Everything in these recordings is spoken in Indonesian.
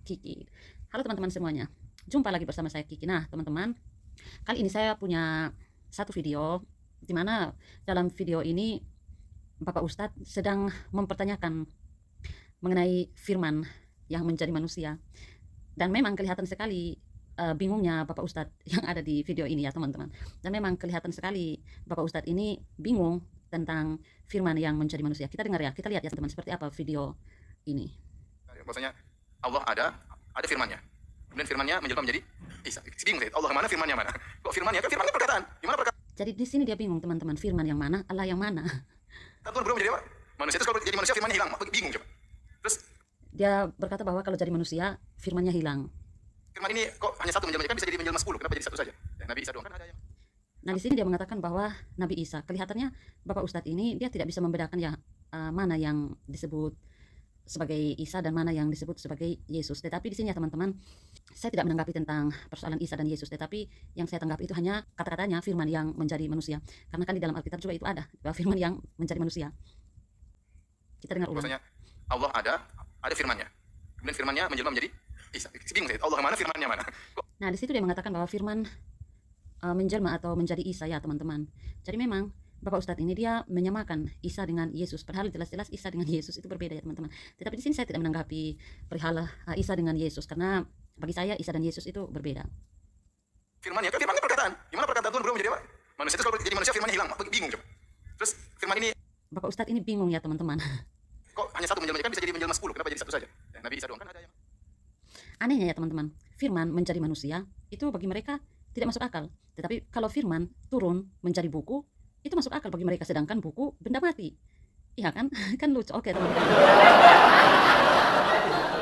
Kiki. Halo teman-teman semuanya, jumpa lagi bersama saya Kiki. Nah teman-teman, kali ini saya punya satu video di mana dalam video ini Bapak Ustadz sedang mempertanyakan mengenai firman yang menjadi manusia. Dan memang kelihatan sekali bingungnya Bapak Ustadz yang ada di video ini ya teman-teman. Dan memang kelihatan sekali Bapak Ustadz ini bingung tentang firman yang menjadi manusia. Kita dengar ya, kita lihat ya teman-teman seperti apa video ini. Bahwasanya Allah ada firman-Nya. Kemudian firman-Nya menjelma menjadi Isa. Bingung saya, Allah mana, firman-Nya mana? Kok firman-Nya? Kan firman-Nya perkataan. Gimana perkataan Jadi di sini dia bingung teman-teman, firman yang mana, Allah yang mana. Tuhan berubah menjadi apa? Manusia. Terus kalau jadi manusia firman-Nya hilang, bingung coba. Terus Dia berkata bahwa kalau jadi manusia, firmannya hilang. firman ini kok hanya satu menjelma, kan bisa jadi menjelma 10, kenapa jadi satu saja? Ya, Nabi Isa doang kan ada yang Nah di sini dia mengatakan bahwa Nabi Isa, kelihatannya Bapak Ustadz ini dia tidak bisa membedakan ya mana yang disebut sebagai Isa dan mana yang disebut sebagai Yesus. Tetapi di sini ya teman-teman, saya tidak menanggapi tentang persoalan Isa dan Yesus, tetapi yang saya tanggapi itu hanya kata-katanya firman yang menjadi manusia. Karena kan di dalam Alkitab juga itu ada bahwa firman yang menjadi manusia. Kita dengar ulang. bahwasanya Allah ada firman-Nya. Kemudian firman-Nya menjelma menjadi Isa. Bingung saya, Allah mana, firman-Nya mana? Kok Nah di situ dia mengatakan bahwa firman menjelma atau menjadi Isa ya teman-teman. Jadi memang Bapak Ustadz ini dia menyamakan Isa dengan Yesus, padahal jelas-jelas Isa dengan Yesus itu berbeda ya teman-teman. Tetapi di sini saya tidak menanggapi perihal Isa dengan Yesus, karena bagi saya Isa dan Yesus itu berbeda. firman-Nya? Kan firman-Nya perkataan. Gimana perkataan Tuhan berubah menjadi apa? Manusia. Terus kalau jadi manusia firman-Nya hilang, bingung coba. Terus firman ini Bapak Ustadz ini bingung ya teman-teman. kok hanya satu menjelma, kan bisa jadi menjelma 10, kenapa jadi satu saja? Ya, Nabi Isa doang kan ada yang Anehnya ya teman-teman, firman menjadi manusia itu bagi mereka tidak masuk akal. Tetapi kalau firman turun menjadi buku, itu masuk akal bagi mereka, sedangkan buku benda mati. Iya kan? Kan lucu. Oke teman-teman.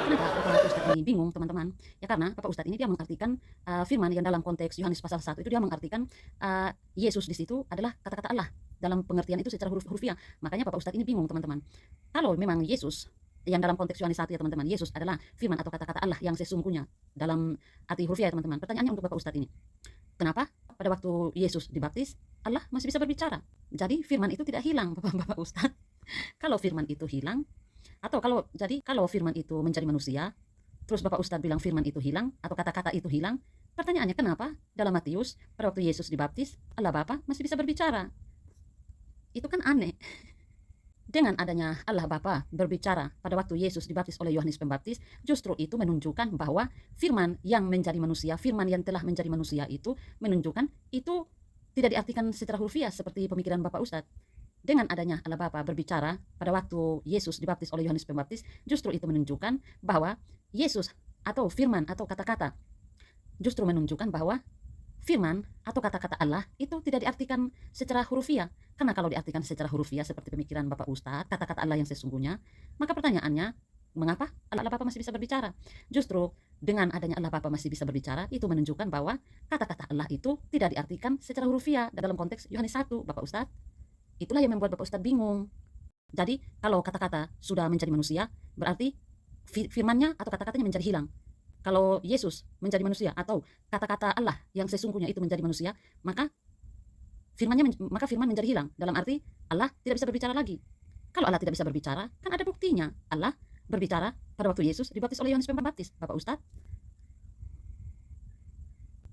Kenapa Bapak Ustadz ini bingung teman-teman? Ya karena Bapak Ustadz ini dia mengartikan firman yang dalam konteks Yohanes pasal 1 itu dia mengartikan Yesus di situ adalah kata-kata Allah. Dalam pengertian itu secara hurufiah. Makanya Bapak Ustadz ini bingung teman-teman. Kalau memang Yesus yang dalam konteks Yohanes 1 ya teman-teman, Yesus adalah firman atau kata-kata Allah yang sesungguhnya dalam arti hurufiah ya teman-teman. Pertanyaannya untuk Bapak Ustadz ini, kenapa pada waktu Yesus dibaptis Allah masih bisa berbicara? Jadi firman itu tidak hilang Bapak Ustadz. Kalau firman itu hilang, atau kalau firman itu menjadi manusia, terus Bapak Ustadz bilang firman itu hilang atau kata-kata itu hilang, pertanyaannya kenapa dalam Matius pada waktu Yesus dibaptis Allah Bapa masih bisa berbicara? Itu kan aneh. Dengan adanya Allah Bapa berbicara pada waktu Yesus dibaptis oleh Yohanes Pembaptis, justru itu menunjukkan bahwa firman yang menjadi manusia, firman yang telah menjadi manusia itu menunjukkan itu tidak diartikan secara hurufiah seperti pemikiran Bapak Ustadz. Dengan adanya Allah Bapa berbicara pada waktu Yesus dibaptis oleh Yohanes Pembaptis, justru itu menunjukkan bahwa Yesus atau firman atau kata-kata justru menunjukkan bahwa firman atau kata-kata Allah itu tidak diartikan secara hurufiah. Karena kalau diartikan secara hurufiah seperti pemikiran Bapak Ustadz, kata-kata Allah yang sesungguhnya, maka pertanyaannya, mengapa Allah Bapa masih bisa berbicara? Justru dengan adanya Allah Bapa masih bisa berbicara, itu menunjukkan bahwa kata-kata Allah itu tidak diartikan secara hurufiah dalam konteks Yohanes 1, Bapak Ustadz. Itulah yang membuat Bapak Ustadz bingung. Jadi kalau kata-kata sudah menjadi manusia, berarti firmannya atau kata-katanya menjadi hilang. Kalau Yesus menjadi manusia atau kata-kata Allah yang sesungguhnya itu menjadi manusia, maka firman menjadi hilang. Dalam arti Allah tidak bisa berbicara lagi. Kalau Allah tidak bisa berbicara, kan ada buktinya. Allah berbicara pada waktu Yesus dibaptis oleh Yohanes Pembaptis, Bapak Ustadz.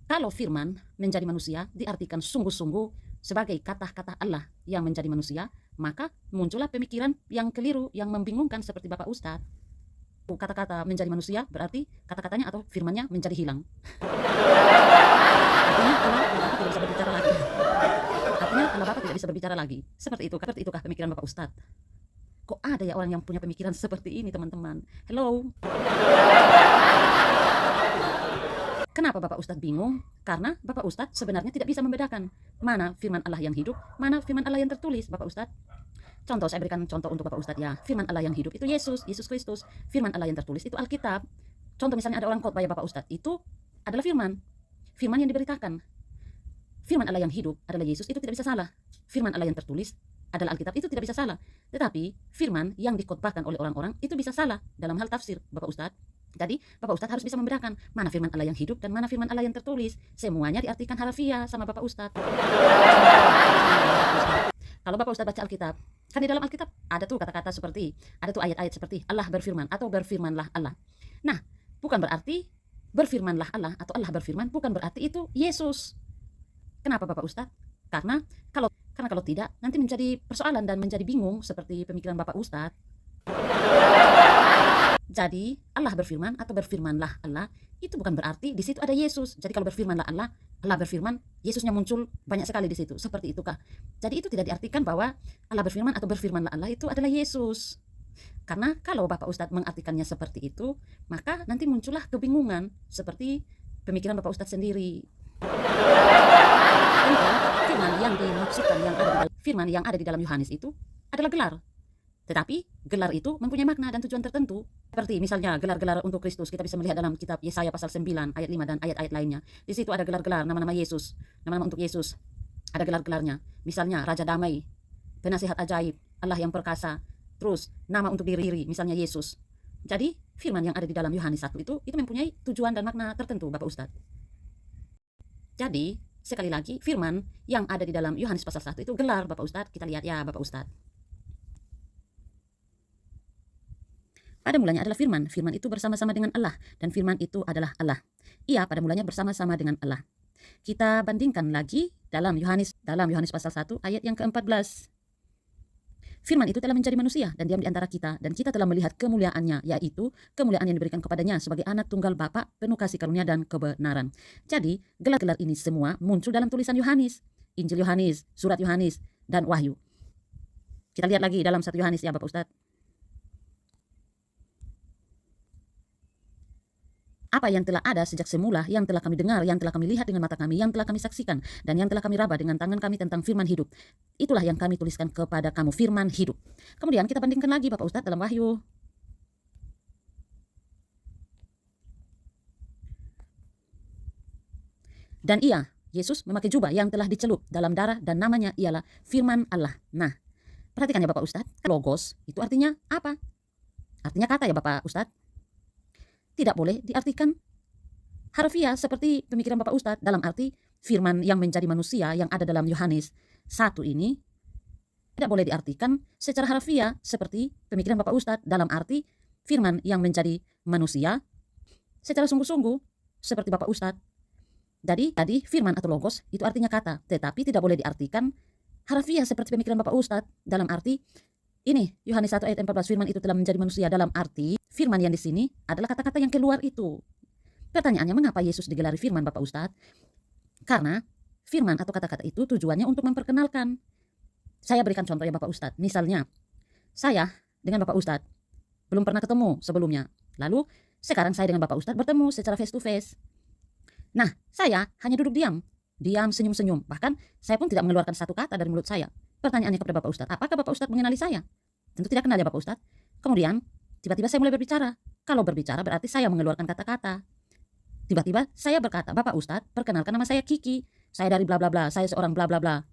Kalau firman menjadi manusia diartikan sungguh-sungguh sebagai kata-kata Allah yang menjadi manusia, maka muncullah pemikiran yang keliru, yang membingungkan seperti Bapak Ustadz. Kata-kata menjadi manusia berarti kata-katanya atau firmannya menjadi hilang. Artinya Allah Bapa tidak bisa berbicara lagi. Artinya Allah Bapa tidak bisa berbicara lagi. Seperti itukah pemikiran Bapak Ustadz? Kok ada ya orang yang punya pemikiran seperti ini teman-teman? Hello. Kenapa Bapak Ustadz bingung? Karena Bapak Ustadz sebenarnya tidak bisa membedakan mana firman Allah yang hidup, mana firman Allah yang tertulis, Bapak Ustadz. Contoh, saya berikan contoh untuk Bapak Ustadz ya. Firman Allah yang hidup itu Yesus Kristus. Firman Allah yang tertulis itu Alkitab. Contoh misalnya ada orang khotbah ya Bapak Ustadz, itu adalah firman yang diberitakan. Firman Allah yang hidup adalah Yesus, itu tidak bisa salah. Firman Allah yang tertulis adalah Alkitab, itu tidak bisa salah. Tetapi firman yang dikhotbahkan oleh orang-orang itu bisa salah dalam hal tafsir, Bapak Ustadz. Jadi Bapak Ustadz harus bisa membedakan mana firman Allah yang hidup dan mana firman Allah yang tertulis. Semuanya diartikan harfiah sama Bapak Ustadz. Kalau Bapak Ustadz baca Alkitab, kan di dalam Alkitab ada tuh kata-kata seperti, ada tuh ayat-ayat seperti Allah berfirman atau berfirmanlah Allah. Nah, bukan berarti berfirmanlah Allah atau Allah berfirman, bukan berarti itu Yesus. Kenapa Bapak Ustadz? Karena kalau tidak nanti menjadi persoalan dan menjadi bingung seperti pemikiran Bapak Ustadz. Jadi Allah berfirman atau berfirmanlah Allah itu bukan berarti di situ ada Yesus. Jadi kalau berfirmanlah Allah, Allah berfirman, Yesusnya muncul banyak sekali di situ. Seperti itukah? Jadi itu tidak diartikan bahwa Allah berfirman atau berfirmanlah Allah itu adalah Yesus. Karena kalau Bapak Ustadz mengartikannya seperti itu, maka nanti muncullah kebingungan seperti pemikiran Bapak Ustadz sendiri. Firman yang ada di dalam Yohanes itu adalah gelar. Tetapi gelar itu mempunyai makna dan tujuan tertentu. Seperti misalnya gelar-gelar untuk Kristus, kita bisa melihat dalam kitab Yesaya pasal 9 ayat 5 dan ayat-ayat lainnya. Di situ ada gelar-gelar nama-nama Yesus, nama-nama untuk Yesus. Ada gelar-gelarnya. Misalnya Raja Damai, Penasihat Ajaib, Allah yang Perkasa. Terus nama untuk diri, misalnya Yesus. Jadi firman yang ada di dalam Yohanes 1 itu mempunyai tujuan dan makna tertentu, Bapak Ustadz. Jadi sekali lagi firman yang ada di dalam Yohanes pasal 1 itu gelar, Bapak Ustadz. Kita lihat ya Bapak Ustadz. Pada mulanya adalah firman. Firman itu bersama-sama dengan Allah. Dan firman itu adalah Allah. Ia pada mulanya bersama-sama dengan Allah. Kita bandingkan lagi dalam Yohanes pasal 1 ayat yang ke-14. Firman itu telah menjadi manusia dan diam di antara kita. Dan kita telah melihat kemuliaannya, yaitu kemuliaan yang diberikan kepadanya sebagai anak tunggal Bapa, penuh kasih karunia dan kebenaran. Jadi gelar-gelar ini semua muncul dalam tulisan Yohanes, Injil Yohanes, surat Yohanes, dan Wahyu. Kita lihat lagi dalam 1 Yohanes ya Bapak Ustadz. Apa yang telah ada sejak semula, yang telah kami dengar, yang telah kami lihat dengan mata kami, yang telah kami saksikan, dan yang telah kami raba dengan tangan kami tentang firman hidup. Itulah yang kami tuliskan kepada kamu, firman hidup. Kemudian kita bandingkan lagi Bapak Ustadz dalam Wahyu. Dan ia, Yesus, memakai jubah yang telah dicelup dalam darah dan namanya ialah firman Allah. Nah, perhatikan ya Bapak Ustadz, logos itu artinya apa? Artinya kata ya Bapak Ustadz. Tidak boleh diartikan harfiah seperti pemikiran Bapak Ustadz dalam arti firman yang menjadi manusia yang ada dalam Yohanes 1 ini tidak boleh diartikan secara harfiah seperti pemikiran Bapak Ustadz dalam arti firman yang menjadi manusia secara sungguh-sungguh seperti Bapak Ustadz. Jadi firman atau logos itu artinya kata, tetapi tidak boleh diartikan harfiah seperti pemikiran Bapak Ustadz dalam arti ini Yohanes 1 ayat 14, firman itu telah menjadi manusia dalam arti firman yang di sini adalah kata-kata yang keluar itu. Pertanyaannya, mengapa Yesus digelari firman Bapak Ustadz? Karena firman atau kata-kata itu tujuannya untuk memperkenalkan. Saya berikan contoh ya Bapak Ustadz. Misalnya, saya dengan Bapak Ustadz belum pernah ketemu sebelumnya. Lalu sekarang saya dengan Bapak Ustadz bertemu secara face to face. Nah, saya hanya duduk diam senyum-senyum. Bahkan saya pun tidak mengeluarkan satu kata dari mulut saya. Pertanyaannya kepada Bapak Ustadz, apakah Bapak Ustadz mengenali saya? Tentu tidak kenal ya Bapak Ustadz. Kemudian tiba-tiba saya mulai berbicara. Kalau berbicara berarti saya mengeluarkan kata-kata. Tiba-tiba saya berkata, Bapak Ustadz, perkenalkan nama saya Kiki. Saya dari bla bla bla, saya seorang bla bla bla.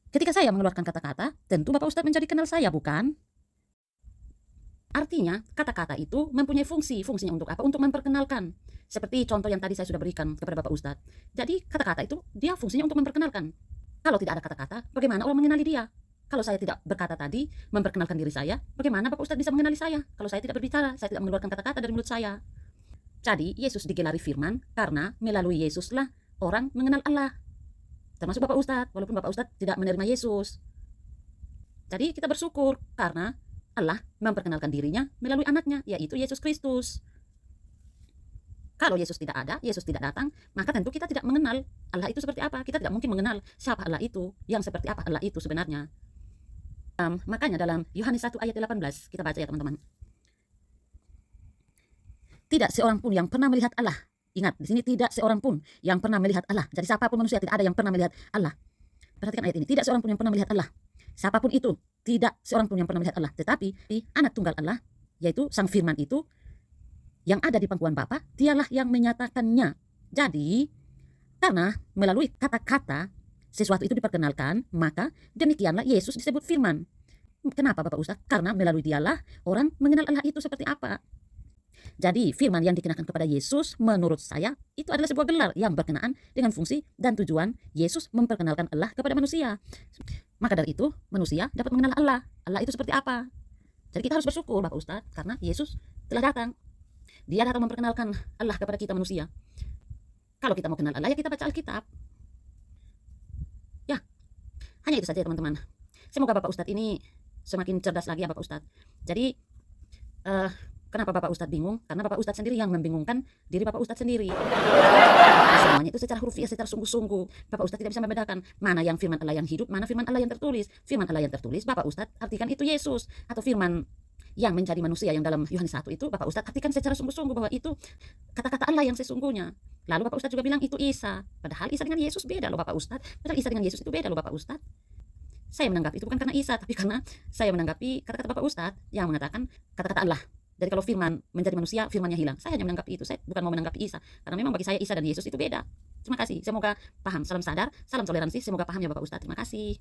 Ketika saya mengeluarkan kata-kata, tentu Bapak Ustadz menjadi kenal saya, bukan? Artinya, kata-kata itu mempunyai fungsi. Fungsinya untuk apa? Untuk memperkenalkan. Seperti contoh yang tadi saya sudah berikan kepada Bapak Ustadz. Jadi, kata-kata itu dia fungsinya untuk memperkenalkan. Kalau tidak ada kata-kata, bagaimana orang mengenali dia? Kalau saya tidak berkata tadi, memperkenalkan diri saya, bagaimana Bapak Ustadz bisa mengenali saya? Kalau saya tidak berbicara, saya tidak mengeluarkan kata-kata dari mulut saya. Jadi, Yesus digelari firman karena melalui Yesuslah orang mengenal Allah. Termasuk Bapak Ustadz, walaupun Bapak Ustadz tidak menerima Yesus. Jadi, kita bersyukur karena Allah memperkenalkan dirinya melalui anaknya, yaitu Yesus Kristus. Kalau Yesus tidak ada, Yesus tidak datang, maka tentu kita tidak mengenal Allah itu seperti apa. Kita tidak mungkin mengenal siapa Allah itu, yang seperti apa Allah itu sebenarnya. Makanya dalam Yohanes 1 ayat 18, kita baca ya teman-teman. Tidak seorang pun yang pernah melihat Allah. Ingat, di sini tidak seorang pun yang pernah melihat Allah. Jadi siapapun manusia tidak ada yang pernah melihat Allah. Perhatikan ayat ini, tidak seorang pun yang pernah melihat Allah. Siapapun itu, tidak seorang pun yang pernah melihat Allah. Tetapi anak tunggal Allah, yaitu sang firman itu, yang ada di pangkuan Bapa, dialah yang menyatakannya. Jadi, karena melalui kata-kata sesuatu itu diperkenalkan, maka demikianlah Yesus disebut firman. Kenapa Bapak Ustadz? Karena melalui dialah orang mengenal Allah itu seperti apa. Jadi, firman yang dikenakan kepada Yesus menurut saya itu adalah sebuah gelar yang berkenaan dengan fungsi dan tujuan Yesus memperkenalkan Allah kepada manusia. Maka dari itu, manusia dapat mengenal Allah. Allah itu seperti apa? Jadi kita harus bersyukur Bapak Ustadz karena Yesus telah datang. Dia datang memperkenalkan Allah kepada kita manusia. Kalau kita mau kenal Allah, ya kita baca Alkitab. Ya, hanya itu saja teman-teman. Semoga Bapak Ustadz ini semakin cerdas lagi ya Bapak Ustadz. Jadi, kenapa Bapak Ustadz bingung? Karena Bapak Ustadz sendiri yang membingungkan diri Bapak Ustadz sendiri. Semuanya itu secara hurufiah, secara sungguh-sungguh. Bapak Ustadz tidak bisa membedakan mana yang firman Allah yang hidup, mana firman Allah yang tertulis. Firman Allah yang tertulis, Bapak Ustadz artikan itu Yesus. Atau firman yang menjadi manusia yang dalam Yohanes 1 itu, Bapak Ustadz artikan secara sungguh-sungguh bahwa itu kata-kata Allah yang sesungguhnya. Lalu Bapak Ustadz juga bilang itu Isa. Padahal Isa dengan Yesus beda loh Bapak Ustadz. Padahal Isa dengan Yesus itu beda loh Bapak Ustadz. Saya menanggapi itu bukan karena Isa, tapi karena saya menanggapi kata-kata Bapak Ustadz yang mengatakan kata-kata Allah. Jadi kalau firman menjadi manusia, firmannya hilang. Saya hanya menanggapi itu, saya bukan mau menanggapi Isa. Karena memang bagi saya Isa dan Yesus itu beda. Terima kasih, semoga paham. Salam sadar, salam toleransi, semoga paham ya Bapak Ustadz. Terima kasih.